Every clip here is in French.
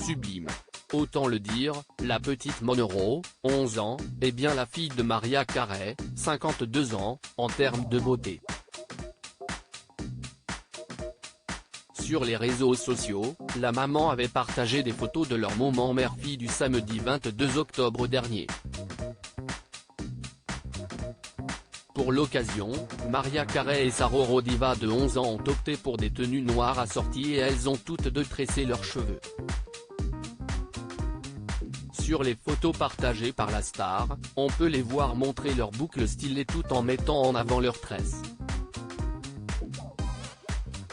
sublime. Autant le dire, la petite Monroe, 11 ans, est bien la fille de Mariah Carey, 52 ans, en termes de beauté. Sur les réseaux sociaux, la maman avait partagé des photos de leur moment mère-fille du samedi 22 octobre dernier. Pour l'occasion, Mariah Carey et sa Roro diva de 11 ans ont opté pour des tenues noires assorties et elles ont toutes deux tressé leurs cheveux. Sur les photos partagées par la star, on peut les voir montrer leurs boucles stylées tout en mettant en avant leurs tresses.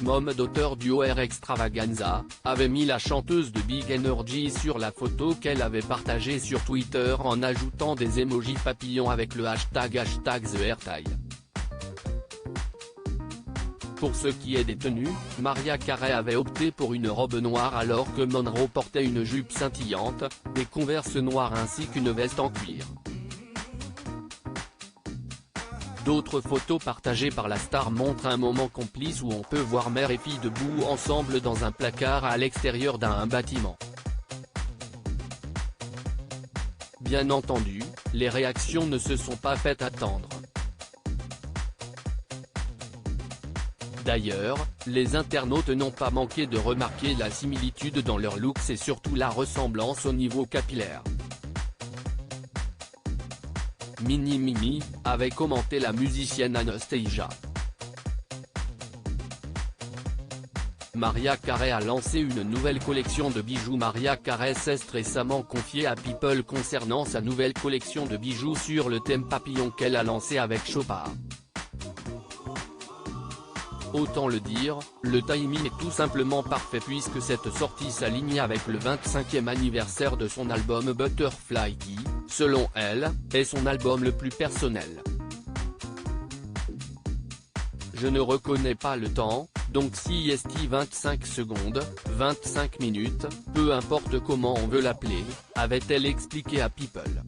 Mom, d'auteur du OR Extravaganza, avait mis la chanteuse de Big Energy sur la photo qu'elle avait partagée sur Twitter en ajoutant des emojis papillons avec le hashtag #TheHairTie. Pour ce qui est des tenues, Mariah Carey avait opté pour une robe noire alors que Monroe portait une jupe scintillante, des Converse noires ainsi qu'une veste en cuir. D'autres photos partagées par la star montrent un moment complice où on peut voir mère et fille debout ensemble dans un placard à l'extérieur d'un bâtiment. Bien entendu, les réactions ne se sont pas faites attendre. D'ailleurs, les internautes n'ont pas manqué de remarquer la similitude dans leurs looks et surtout la ressemblance au niveau capillaire. Mini Mimi, avait commenté la musicienne Anastasia. Mariah Carey a lancé une nouvelle collection de bijoux. Mariah Carey s'est récemment confiée à People concernant sa nouvelle collection de bijoux sur le thème papillon qu'elle a lancé avec Chopard. Autant le dire, le timing est tout simplement parfait puisque cette sortie s'aligne avec le 25e anniversaire de son album Butterfly qui, selon elle, est son album le plus personnel. Je ne reconnais pas le temps, donc CIST 25 secondes, 25 minutes, peu importe comment on veut l'appeler, avait-elle expliqué à People.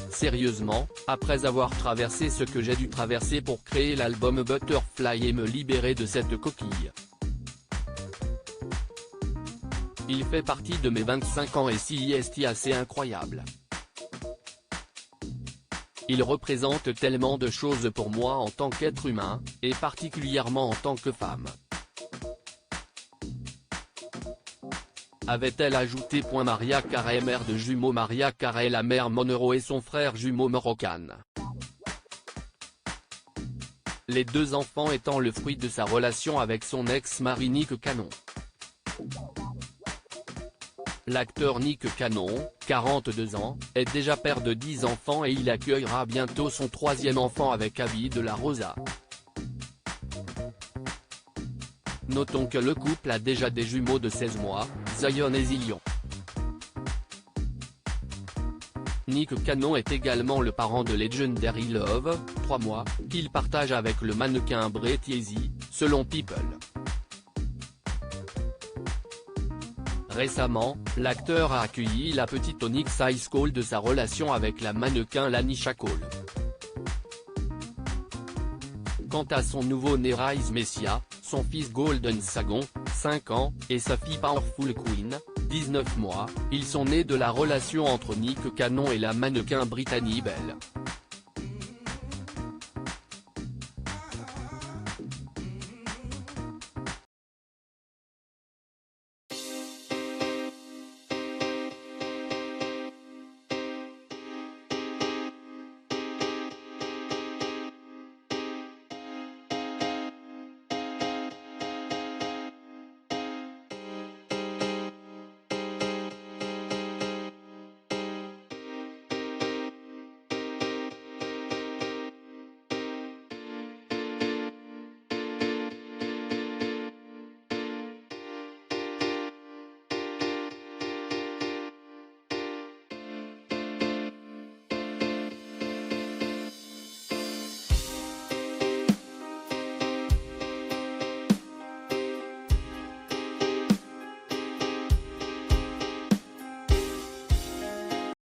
Sérieusement, après avoir traversé ce que j'ai dû traverser pour créer l'album Butterfly et me libérer de cette coquille. Il fait partie de mes 25 ans et CIST assez incroyable. Il représente tellement de choses pour moi en tant qu'être humain, et particulièrement en tant que femme. Avait-elle ajouté. Mariah Carey, mère de jumeaux. Mariah Carey, la mère Monroe et son frère jumeau Moroccan. Les deux enfants étant le fruit de sa relation avec son ex-mari Nick Cannon. L'acteur Nick Cannon, 42 ans, est déjà père de 10 enfants et il accueillera bientôt son troisième enfant avec Abby de la Rosa. Notons que le couple a déjà des jumeaux de 16 mois, Zion et Zillion. Nick Cannon est également le parent de Legendary Love, 3 mois, qu'il partage avec le mannequin Brett Yeezy, selon People. Récemment, l'acteur a accueilli la petite Onyx High School de sa relation avec la mannequin Lanisha Cole. Quant à son nouveau-né Rise Messia, son fils Golden Sagon, 5 ans, et sa fille Powerful Queen, 19 mois, ils sont nés de la relation entre Nick Cannon et la mannequin Brittany Bell.